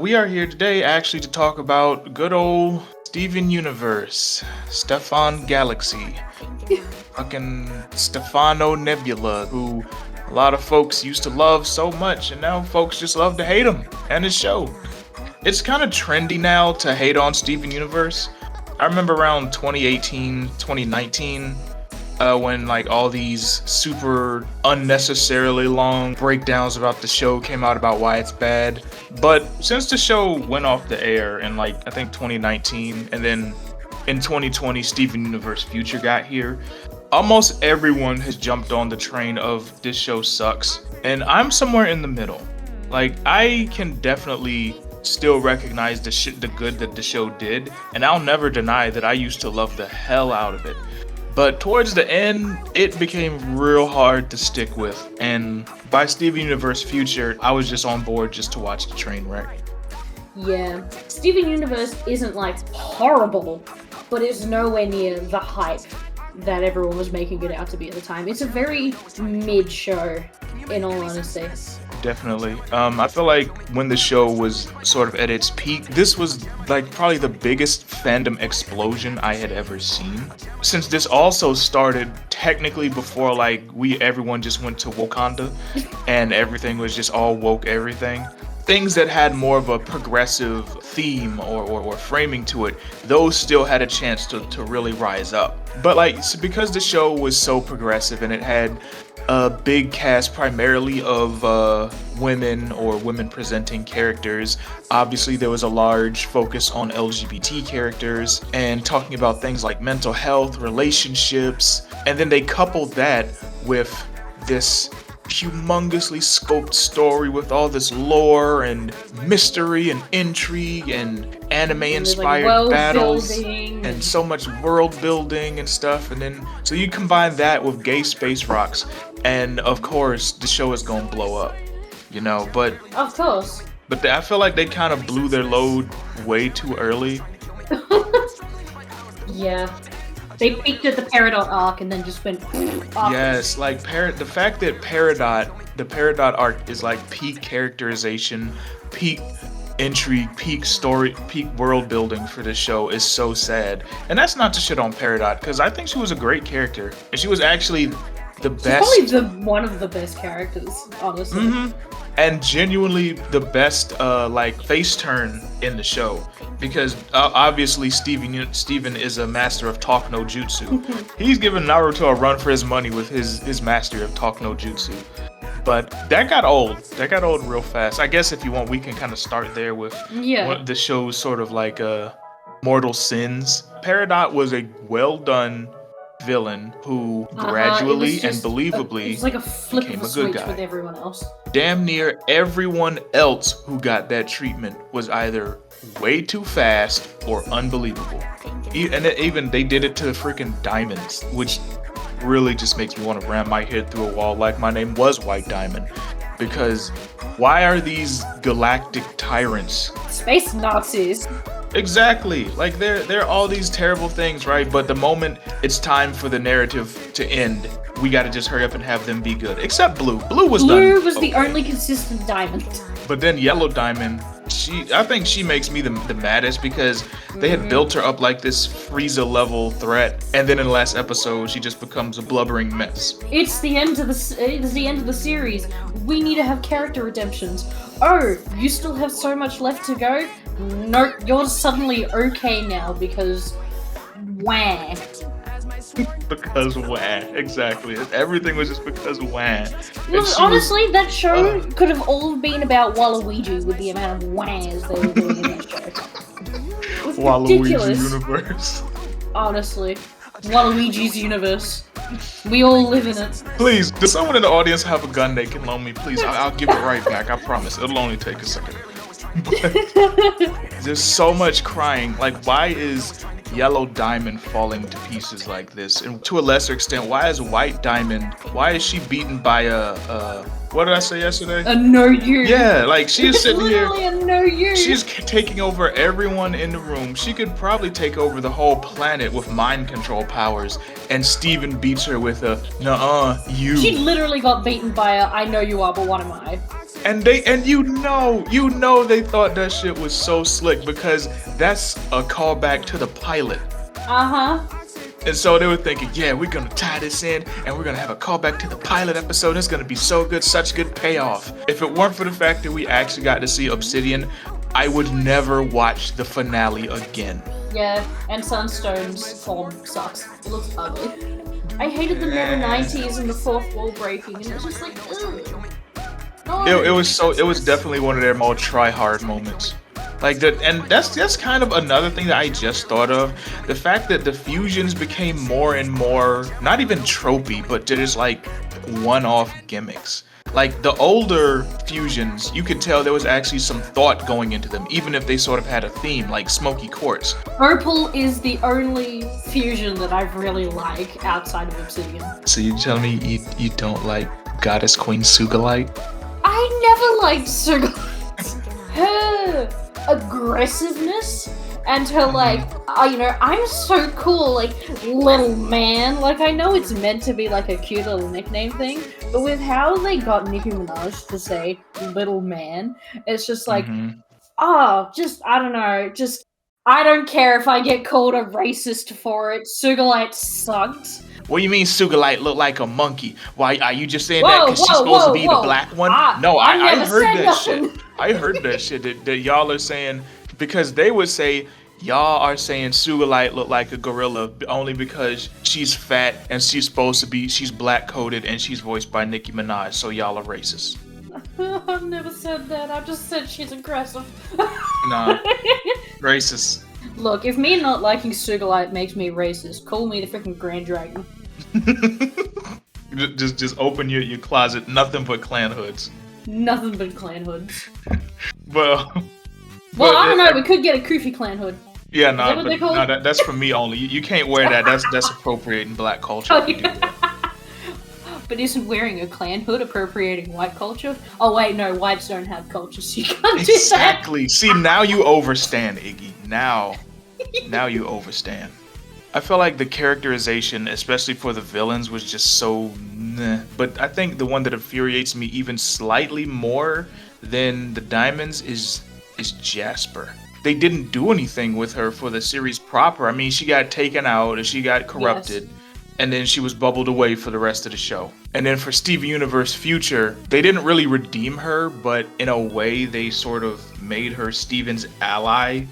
We are here today actually to talk about good old Steven Universe, Stefan Galaxy, fucking Stefano Nebula, who a lot of folks used to love so much, and now folks just love to hate him and his show. It's kind of trendy now to hate on Steven Universe. I remember around 2018, 2019, when like all these super unnecessarily long breakdowns about the show came out about why it's bad. But since the show went off the air in like I think 2019, and then in 2020 Steven Universe Future got here, almost everyone has jumped on the train of this show sucks, and I'm somewhere in the middle. Like I can definitely still recognize the good that the show did, and I'll never deny that I used to love the hell out of it. But towards the end, it became real hard to stick with, and by Steven Universe Future, I was just on board just to watch the train wreck. Yeah, Steven Universe isn't like horrible, but it's nowhere near the hype that everyone was making it out to be at the time. It's a very mid show, in all honesty. Definitely. I feel like when the show was sort of at its peak, this was like probably the biggest fandom explosion I had ever seen. Since this also started technically before like everyone just went to Wakanda and everything was just all woke everything. Things that had more of a progressive theme or framing to it, those still had a chance to really rise up. But like, so because the show was so progressive and it had a big cast primarily of women or women presenting characters, obviously there was a large focus on LGBT characters and talking about things like mental health, relationships, and then they coupled that with this humongously scoped story with all this lore and mystery and intrigue and anime inspired like battles and so much world building and stuff. And then so you combine that with gay space rocks, and of course the show is gonna blow up, but of course. But I feel like they kind of blew their load way too early. Yeah. They peaked at the Peridot arc and then just went off. Yes, like the fact that the Peridot arc is like peak characterization, peak intrigue, peak story, peak world building for this show is so sad. And that's not to shit on Peridot, because I think she was a great character. And she was actually the best. She's probably one of the best characters, honestly. Mm-hmm. And genuinely the best face turn in the show, because obviously Steven is a master of talk no jutsu. He's giving Naruto a run for his money with his mastery of talk no jutsu. But that got old real fast. I guess if you want, we can kind of start there with what the show's sort of like mortal sins. Peridot was a well done villain who gradually and believably it's like a flip became of a good switch guy. with everyone else. Damn near everyone else who got that treatment was either way too fast or unbelievable. And even they did it to freaking diamonds, which really just makes me want to ram my head through a wall like my name was White Diamond. Because why are these galactic tyrants Space Nazis? Exactly. Like they're all these terrible things, right? But the moment it's time for the narrative to end, we gotta just hurry up and have them be good. Except Blue. Blue was the only consistent diamond. But then Yellow Diamond, I think she makes me the maddest, because they had built her up like this Frieza level threat, and then in the last episode she just becomes a blubbering mess. It's the end of the series. We need to have character redemptions. Oh, you still have so much left to go? Nope, you're suddenly okay now because wah. Because wah, exactly. Everything was just because wah. Well, honestly, that show could have all been about Waluigi with the amount of wahs they were doing in that show. It was ridiculous. Waluigi universe. Honestly. Waluigi's universe. We all live in it. Please, does someone in the audience have a gun they can loan me? Please, I'll give it right back. I promise. It'll only take a second. But there's so much crying. Like, why is Yellow Diamond falling to pieces like this? And to a lesser extent, why is White Diamond, why is she beaten by what did I say yesterday? A no-you. Yeah, like she is sitting here. Literally a no-you. She's taking over everyone in the room. She could probably take over the whole planet with mind control powers, and Steven beats her with a nuh-uh, you. She literally got beaten by a I know you are, but what am I? And they thought that shit was so slick because that's a callback to the pilot. Uh-huh. And so they were thinking, yeah, we're gonna tie this in and we're gonna have a callback to the pilot episode. It's gonna be so good, such good payoff. If it weren't for the fact that we actually got to see Obsidian, I would never watch the finale again. Yeah, and Sunstone's form sucks. It looks ugly. I hated the meta 90s and the fourth wall breaking, and it was just like, ugh. No. It was definitely one of their more try-hard moments. Like that, and that's kind of another thing that I just thought of. The fact that the fusions became more and more, not even tropey, but just like one-off gimmicks. Like the older fusions, you could tell there was actually some thought going into them, even if they sort of had a theme, like Smoky Quartz. Opal is the only fusion that I really like outside of Obsidian. So you tell me you don't like Goddess Queen Sugalite? I never liked Sugalite. Her aggressiveness and her like, I'm so cool, like, little man. Like, I know it's meant to be like a cute little nickname thing, but with how they got Nicki Minaj to say little man, it's just like, I don't know, I don't care if I get called a racist for it. Sugalite sucked. What do you mean Sugalite look like a monkey? Why are you just saying that because she's supposed to be the black one? I heard that shit. I heard that shit that y'all are saying because they would say y'all are saying Sugalite look like a gorilla only because she's fat and she's black coded and she's voiced by Nicki Minaj, so y'all are racist. I've never said that. I just said she's aggressive. Nah, racist. Look, if me not liking Sugalite makes me racist, call me the freaking Grand Dragon. just open your closet, nothing but clan hoods. Nothing but clan hoods. Well, I don't know. We could get a Kufi clan hood. Yeah, that's for me only. You can't wear that. That's appropriating black culture. Oh, yeah. But isn't wearing a clan hood appropriating white culture? Oh wait, no, whites don't have culture, so you can't do that. Exactly. See, now you overstand, Iggy. Now you overstand. I feel like the characterization, especially for the villains, was just so meh. But I think the one that infuriates me even slightly more than the diamonds is Jasper. They didn't do anything with her for the series proper. I mean, she got taken out, she got corrupted. Yes. And then she was bubbled away for the rest of the show. And then for Steven Universe Future, they didn't really redeem her, but in a way they sort of made her Steven's ally,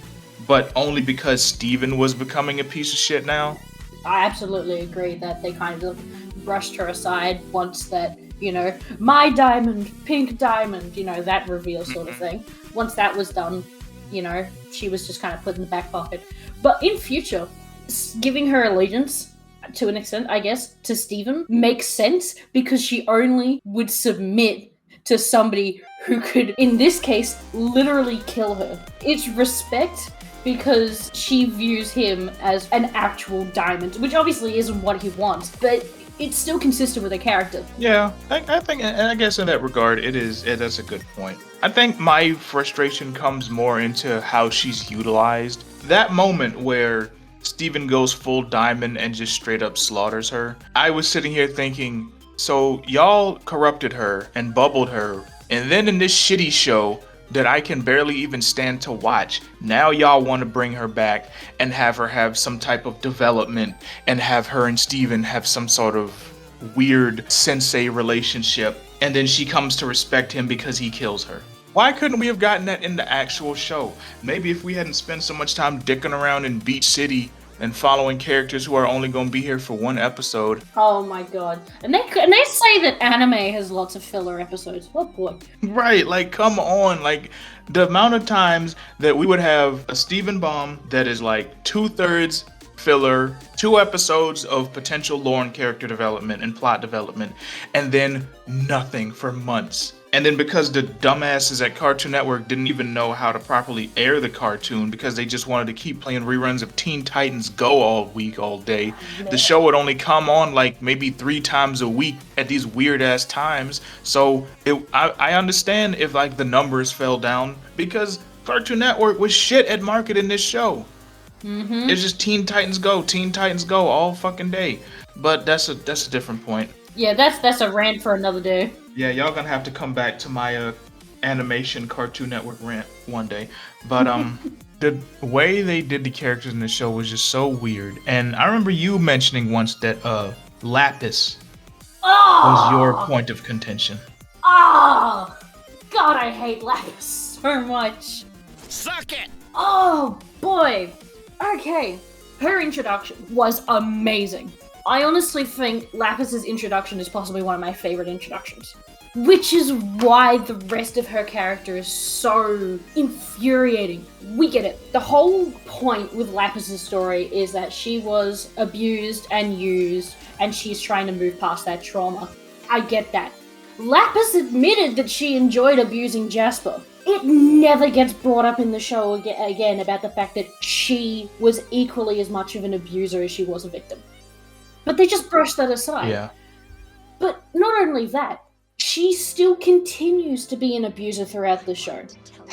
but only because Steven was becoming a piece of shit now. I absolutely agree that they kind of brushed her aside once that, my diamond, pink diamond, that reveal sort of thing. Once that was done, she was just kind of put in the back pocket. But in Future, giving her allegiance, to an extent, I guess, to Steven makes sense because she only would submit to somebody who could, in this case, literally kill her. It's respect because she views him as an actual diamond, which obviously isn't what he wants, but it's still consistent with her character. Yeah, I think, and I guess in that regard, that's a good point. I think my frustration comes more into how she's utilized. That moment where Steven goes full diamond and just straight up slaughters her. I was sitting here thinking, so y'all corrupted her and bubbled her, and then in this shitty show that I can barely even stand to watch, now y'all want to bring her back and have her have some type of development and have her and Steven have some sort of weird sensei relationship, and then she comes to respect him because he kills her. Why couldn't we have gotten that in the actual show? Maybe if we hadn't spent so much time dicking around in Beach City and following characters who are only going to be here for one episode. Oh my god. And they say that anime has lots of filler episodes. Oh boy. Right, like come on. Like the amount of times that we would have a Steven bomb that is like 2/3 filler, 2 episodes of potential lore and character development and plot development, and then nothing for months. And then because the dumbasses at Cartoon Network didn't even know how to properly air the cartoon because they just wanted to keep playing reruns of Teen Titans Go all week, all day, the show would only come on like maybe 3 times a week at these weird ass times. So I understand if like the numbers fell down because Cartoon Network was shit at marketing this show. It's just Teen Titans Go all fucking day. But that's a different point. Yeah, that's a rant for another day. Yeah, y'all gonna have to come back to my animation Cartoon Network rant one day, but the way they did the characters in the show was just so weird. And I remember you mentioning once that Lapis was your Oh, point of contention. oh, God, I hate Lapis so much. Suck it! Oh boy. Okay, her introduction was amazing. I honestly think Lapis's introduction is possibly one of my favorite introductions. Which is why the rest of her character is so infuriating. We get it. The whole point with Lapis's story is that she was abused and used, and she's trying to move past that trauma. I get that. Lapis admitted that she enjoyed abusing Jasper. It never gets brought up in the show again about the fact that she was equally as much of an abuser as she was a victim. But they just brush that aside. Yeah. But not only that, she still continues to be an abuser throughout the show.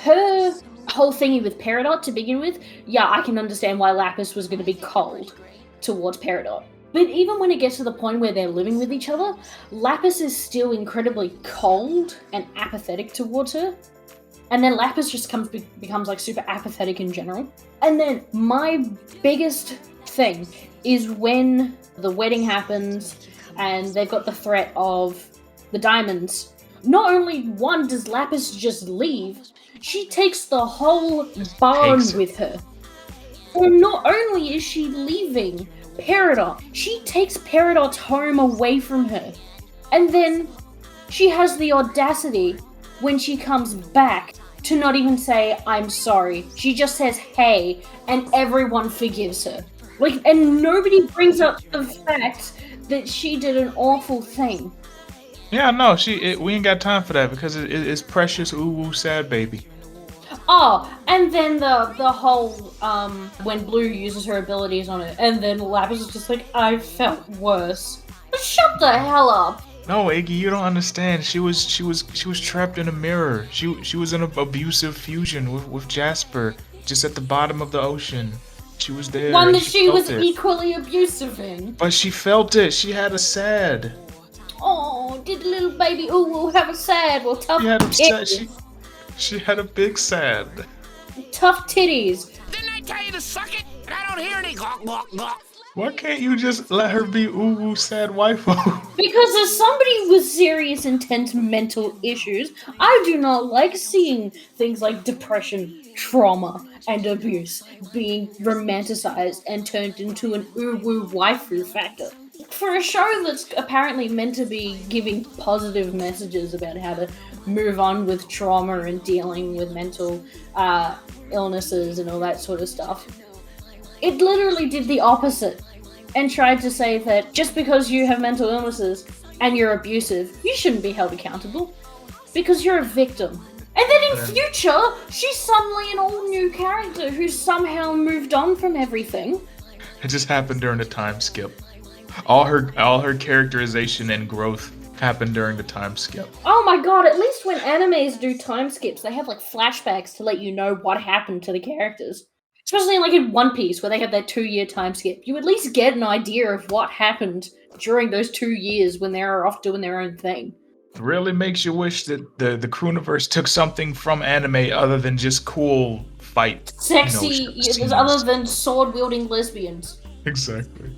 Her whole thingy with Peridot to begin with, yeah, I can understand why Lapis was going to be cold towards Peridot. But even when it gets to the point where they're living with each other, Lapis is still incredibly cold and apathetic towards her. And then Lapis just becomes like super apathetic in general. And then my biggest thing is when the wedding happens and they've got the threat of the diamonds. Not only one does Lapis just leave, she takes the whole barn with her. And not only is she leaving Peridot, she takes Peridot's home away from her. And then she has the audacity when she comes back to not even say, I'm sorry. She just says, hey, and everyone forgives her. Like, and nobody brings up the fact that she did an awful thing. Yeah, no, we ain't got time for that because it's precious, ooh, sad baby. Oh, and then the whole, when Blue uses her abilities on it, and then Lapis is just like, I felt worse. Shut the hell up. No, Iggy, you don't understand. She was trapped in a mirror. She was in an abusive fusion with Jasper, just at the bottom of the ocean. She was there. One that she was it. equally abusive in. But she felt it. She had a sad. Oh, did the little baby ooh have a sad? Well, tough titties. She had a big sad. Tough titties. Didn't I tell you to suck it? And I don't hear any gawk, gawk, gawk. Why can't you just let her be ooh sad waifu? Because as somebody with serious, intense mental issues, I do not like seeing things like depression, trauma, and abuse being romanticized and turned into an ooh-woo waifu factor. For a show that's apparently meant to be giving positive messages about how to move on with trauma and dealing with mental illnesses and all that sort of stuff, it literally did the opposite and tried to say that just because you have mental illnesses and you're abusive, you shouldn't be held accountable because you're a victim. And then in future, she's suddenly an all-new character who's somehow moved on from everything. It just happened during the time skip. All her characterization and growth happened during the time skip. Oh my god, at least when animes do time skips, they have like flashbacks to let you know what happened to the characters. Especially like in One Piece, where they have that 2-year time skip. You at least get an idea of what happened during those 2 years when they were off doing their own thing. It really makes you wish that the Crewniverse took something from anime other than just cool fight. Sexy, other than sword-wielding lesbians. Exactly.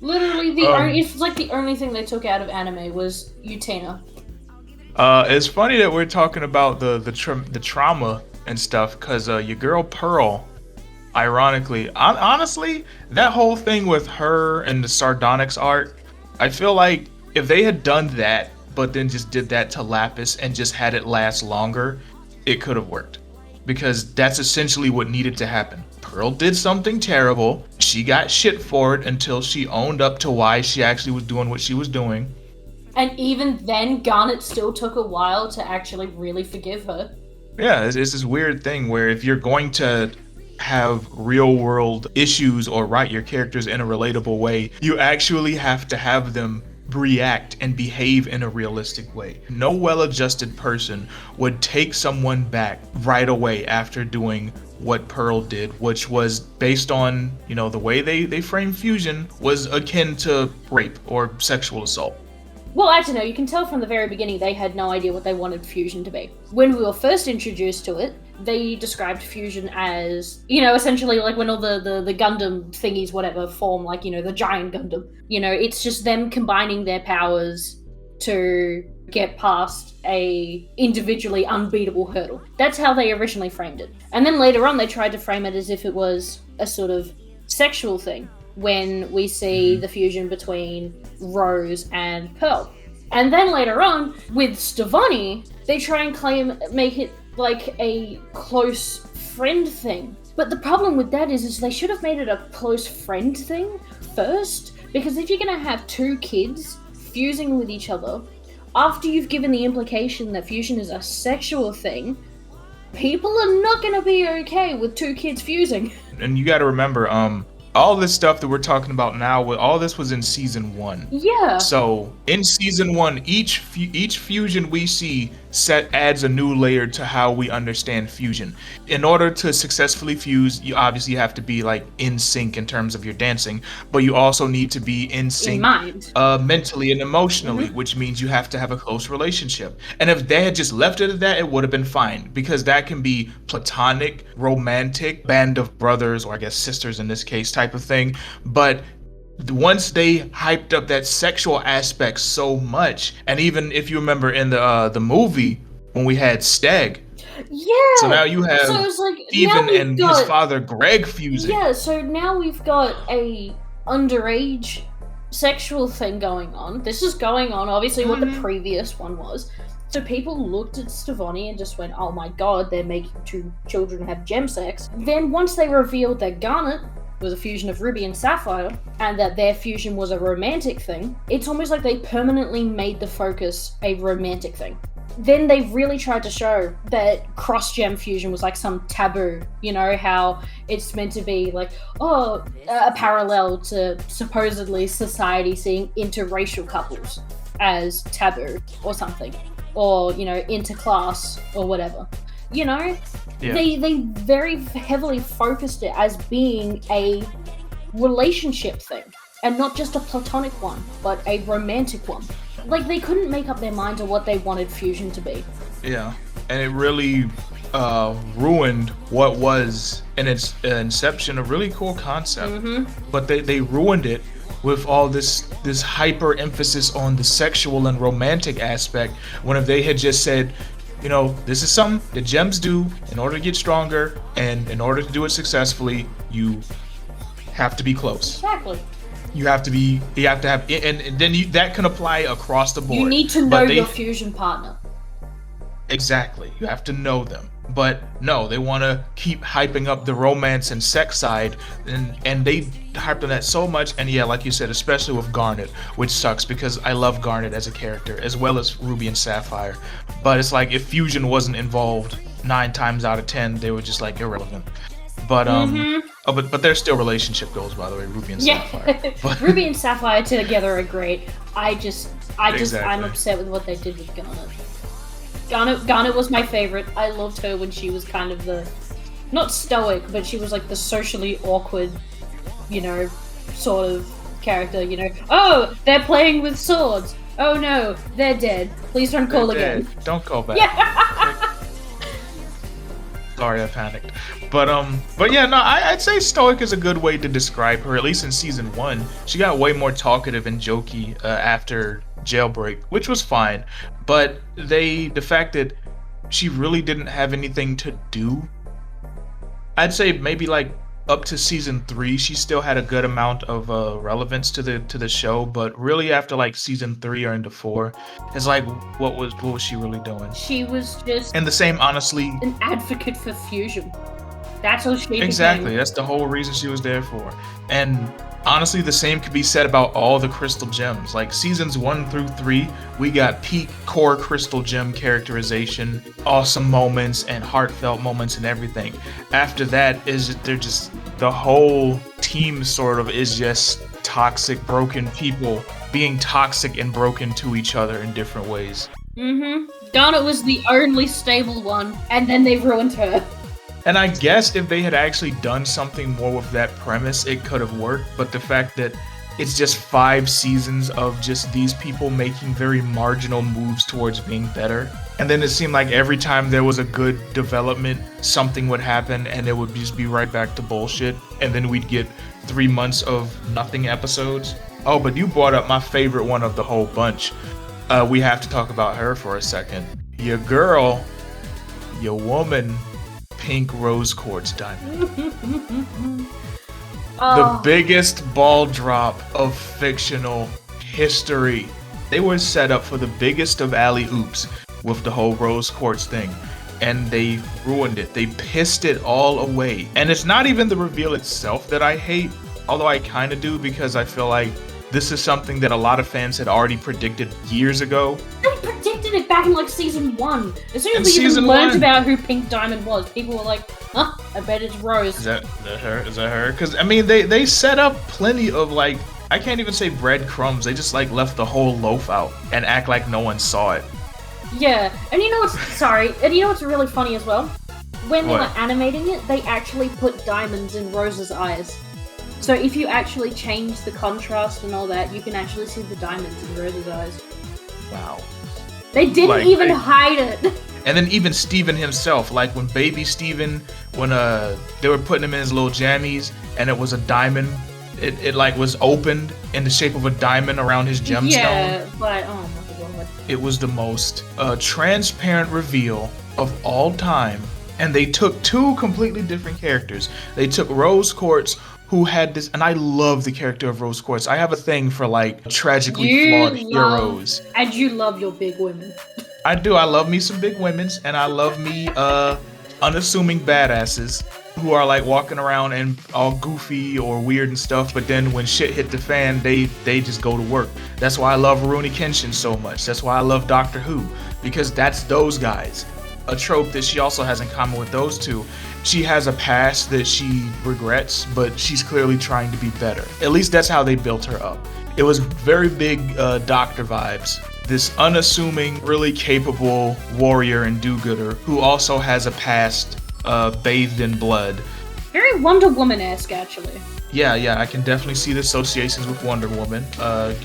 Literally, it's like the only thing they took out of anime was Utena. It's funny that we're talking about the trauma and stuff, because your girl Pearl, ironically, honestly, that whole thing with her and the Sardonyx art, I feel like if they had done that, but then just did that to Lapis and just had it last longer, it could have worked. Because that's essentially what needed to happen. Pearl did something terrible, she got shit for it until she owned up to why she actually was doing what she was doing. And even then, Garnet still took a while to actually really forgive her. Yeah, it's this weird thing where if you're going to have real world issues or write your characters in a relatable way, you actually have to have them react and behave in a realistic way. No well-adjusted person would take someone back right away after doing what Pearl did, which was based on, the way they frame fusion was akin to rape or sexual assault. Well, actually, no, you can tell from the very beginning they had no idea what they wanted fusion to be. When we were first introduced to it, they described fusion as, essentially like when all the Gundam thingies, whatever, form, like, the giant Gundam. It's just them combining their powers to get past a individually unbeatable hurdle. That's how they originally framed it. And then later on, they tried to frame it as if it was a sort of sexual thing, when we see the fusion between Rose and Pearl. And then later on, with Stevonnie, they try and make it like a close friend thing. But the problem with that is they should have made it a close friend thing first, because if you're gonna have two kids fusing with each other, after you've given the implication that fusion is a sexual thing, people are not gonna be okay with two kids fusing. And you gotta remember, all this stuff that we're talking about now, all this was in season 1. Yeah. So in season 1, each fusion we see adds a new layer to how we understand fusion. In order to successfully fuse, you obviously have to be like in sync in terms of your dancing, but you also need to be in sync mentally and emotionally, which means you have to have a close relationship. And if they had just left it at that, it would have been fine, because that can be platonic, romantic, band of brothers, or I guess sisters in this case, type of thing. But once they hyped up that sexual aspect so much, and even if you remember in the movie when we had Stag, so now you have Steven and his father Greg fusing. Yeah, so now we've got a underage sexual thing going on. This is going on, obviously, what the previous one was. So people looked at Stevonnie and just went, oh my god, they're making two children have gem sex. Then once they revealed that Garnet was a fusion of Ruby and Sapphire, and that their fusion was a romantic thing, it's almost like they permanently made the focus a romantic thing. Then they really tried to show that cross-gem fusion was like some taboo, how it's meant to be like, a parallel to supposedly society seeing interracial couples as taboo or something, or, interclass or whatever. Yeah. They very heavily focused it as being a relationship thing, and not just a platonic one, but a romantic one. Like, they couldn't make up their minds on what they wanted fusion to be. Yeah, and it really ruined what was in its inception a really cool concept. But they ruined it with all this hyper emphasis on the sexual and romantic aspect, when if they had just said, this is something that gems do in order to get stronger, and in order to do it successfully, you have to be close. Exactly. You have to have, and then that can apply across the board. You need to know your fusion partner. Exactly. You have to know them. But no, they want to keep hyping up the romance and sex side, and they hyped on that so much. And yeah, like you said, especially with Garnet, which sucks because I love Garnet as a character, as well as Ruby and Sapphire. But it's like, if fusion wasn't involved 9 times out of 10, they were just like irrelevant. But but there's still relationship goals, by the way, Ruby and Sapphire. But Ruby and Sapphire together are great. I'm upset with what they did with Garnet. Garnet was my favorite. I loved her when she was kind of not stoic, but she was like the socially awkward, sort of character, Oh, they're playing with swords. Oh no, they're dead. Please don't call again. Don't call back. Yeah. Sorry, I panicked. But yeah, no, I'd say stoic is a good way to describe her, at least in season 1. She got way more talkative and jokey after Jailbreak, which was fine. But the fact that she really didn't have anything to do, I'd say maybe like up to season 3, she still had a good amount of relevance to the show. But really, after like season 3 or into 4, it's like, what was she really doing? She was just, and the same, honestly, an advocate for fusion. That's what she exactly became. That's the whole reason she was there for. And honestly, the same could be said about all the crystal gems. Like seasons 1 through 3, we got peak core crystal gem characterization, awesome moments and heartfelt moments and everything. After that, they're just, the whole team sort of is just toxic, broken people being toxic and broken to each other in different ways. Garnet was the only stable one, and then they ruined her. And I guess if they had actually done something more with that premise, it could have worked. But the fact that it's just 5 seasons of just these people making very marginal moves towards being better. And then it seemed like every time there was a good development, something would happen and it would just be right back to bullshit. And then we'd get 3 months of nothing episodes. Oh, but you brought up my favorite one of the whole bunch. We have to talk about her for a second. Your girl, your woman, Pink Rose Quartz Diamond. The biggest ball drop of fictional history. They were set up for the biggest of alley-oops with the whole Rose Quartz thing. And they ruined it. They pissed it all away. And it's not even the reveal itself that I hate, although I kind of do, because I feel like this is something that a lot of fans had already predicted years ago. They predicted it back in like season 1. As soon as we even learned about who Pink Diamond was, people were like, huh, I bet it's Rose. Is that her? Is that her? Because, I mean, they set up plenty of, like, I can't even say breadcrumbs. They just, like, left the whole loaf out and act like no one saw it. Yeah, and you know what's really funny as well? When they were animating it, they actually put diamonds in Rose's eyes. So if you actually change the contrast and all that, you can actually see the diamonds in Rose's eyes. Wow. They didn't even hide it. And then even Steven himself, like when baby Steven, when they were putting him in his little jammies and it was a diamond, it like was opened in the shape of a diamond around his gemstone. Yeah, but oh my god. It was the most transparent reveal of all time. And they took 2 completely different characters. They took Rose Quartz, who had this, and I love the character of Rose Quartz. I have a thing for like tragically flawed heroes. And you love your big women. I do. I love me some big women's, and I love me unassuming badasses who are like walking around and all goofy or weird and stuff, but then when shit hit the fan, they just go to work. That's why I love Rurouni Kenshin so much. That's why I love Doctor Who, because that's those guys. A trope that she also has in common with those two. She has a past that she regrets, but she's clearly trying to be better. At least that's how they built her up. It was very big Doctor vibes. This unassuming, really capable warrior and do-gooder who also has a past bathed in blood. Very Wonder Woman-esque, actually. Yeah, I can definitely see the associations with Wonder Woman,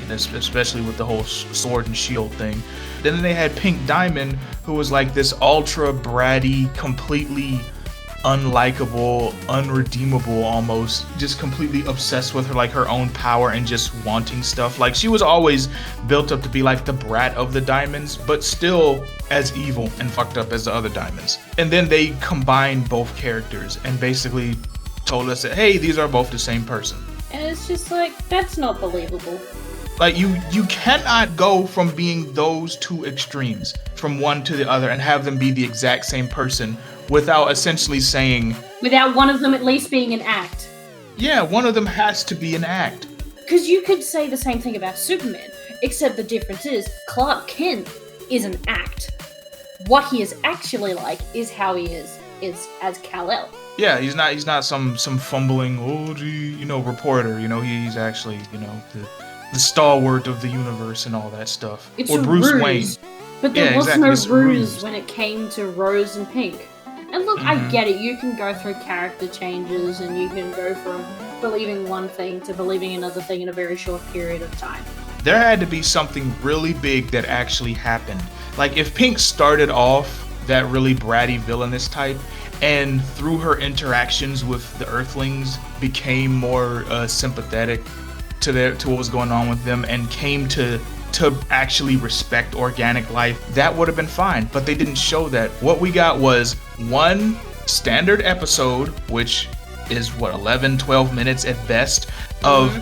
especially with the whole sword and shield thing. Then they had Pink Diamond, who was like this ultra bratty, completely unlikable, unredeemable almost, just completely obsessed with her own power and just wanting stuff. Like, she was always built up to be like the brat of the diamonds, but still as evil and fucked up as the other diamonds. And then they combined both characters and basically told us that, hey, these are both the same person. And it's just like, that's not believable. Like, you cannot go from being those 2 extremes, from one to the other, and have them be the exact same person without essentially saying... Without one of them at least being an act. Yeah, one of them has to be an act. Because you could say the same thing about Superman, except the difference is Clark Kent is an act. What he is actually like is how he is as Kal-El. Yeah, he's not some fumbling, reporter. He's actually, the stalwart of the universe and all that stuff. It's or a Bruce ruse, Wayne. But there was exactly, no ruse when it came to Rose and Pink. And look, I get it. You can go through character changes and you can go from believing one thing to believing another thing in a very short period of time. There had to be something really big that actually happened. Like, if Pink started off that really bratty villainous type, and through her interactions with the Earthlings became more sympathetic to what was going on with them and came to actually respect organic life, that would have been fine. But they didn't show that. What we got was one standard episode, which is 11-12 minutes at best, of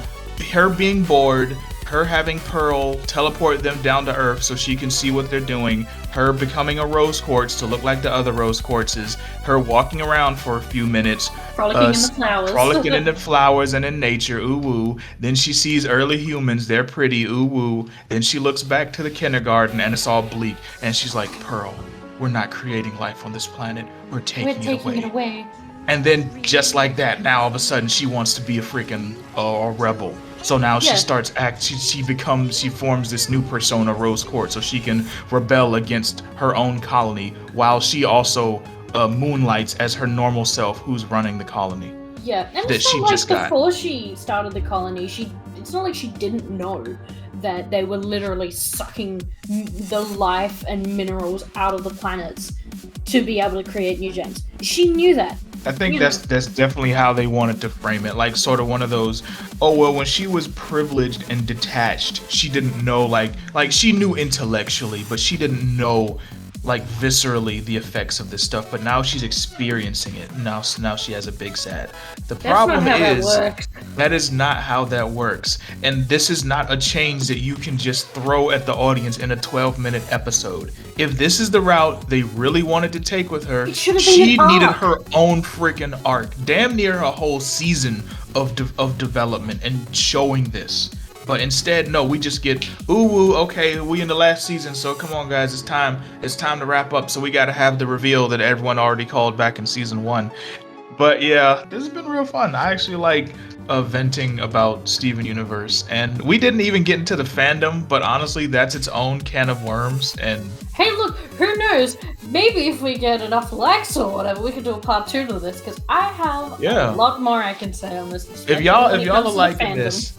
her being bored, her having Pearl teleport them down to Earth so she can see what they're doing, her becoming a Rose Quartz to look like the other Rose Quartzes, her walking around for a few minutes, frolicking in the flowers. Frolicking in the flowers and in nature, ooh woo. Then she sees early humans, they're pretty, ooh woo. Then she looks back to the kindergarten and it's all bleak, and she's like, Pearl, we're not creating life on this planet, we're taking it away. And then just like that, now all of a sudden she wants to be a freaking rebel. So now she starts she forms this new persona, Rose Quartz, so she can rebel against her own colony while she also moonlights as her normal self who's running the colony. Yeah, and that it's she not like just got. before she started the colony, she It's not like she didn't know that they were literally sucking the life and minerals out of the planets to be able to create new gems. She knew that. I think that's definitely how they wanted to frame it, like sort of one of those, oh well, when she was privileged and detached, she didn't know like she knew intellectually, but she didn't know like viscerally the effects of this stuff. But now she's experiencing it. Now she has a big sad. The problem is that is not how that works, and this is not a change that you can just throw at the audience in a 12-minute episode. If this is the route they really wanted to take with her, she needed her own freaking arc, damn near a whole season of development and showing this. But instead, no, we just get, okay, we in the last season, so come on guys, it's time to wrap up, so we gotta have the reveal that everyone already called back in season 1. But yeah, this has been real fun. I actually like venting about Steven Universe, and we didn't even get into the fandom, but honestly, that's its own can of worms. And hey, look, who knows? Maybe if we get enough likes or whatever, we could do a part 2 to this, because I have a lot more I can say on this. If y'all are liking this.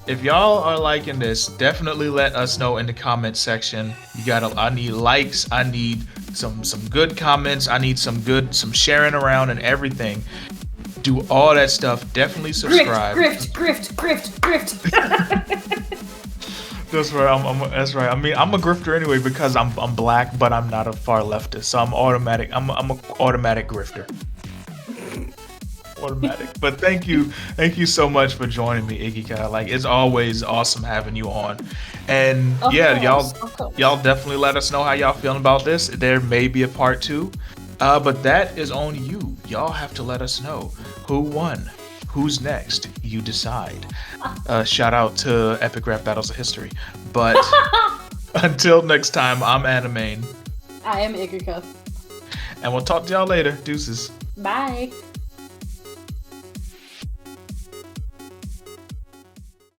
If y'all are liking this, definitely let us know in the comment section. I need likes, I need some good comments, I need some sharing around and everything. Do all that stuff. Definitely subscribe. Grift. That's right. That's right. I mean, I'm a grifter anyway because I'm black, but I'm not a far leftist, so I'm automatic. I'm an automatic grifter. Automatic. But thank you so much for joining me, Iggika. Like, it's always awesome having you on. And y'all definitely let us know how y'all feeling about this. There may be a part 2, but that is on you. Y'all have to let us know who won, who's next. You decide. Shout out to Epic Rap Battles of History. But until next time, I'm Animane. I am Iggika. And we'll talk to y'all later. Deuces. Bye.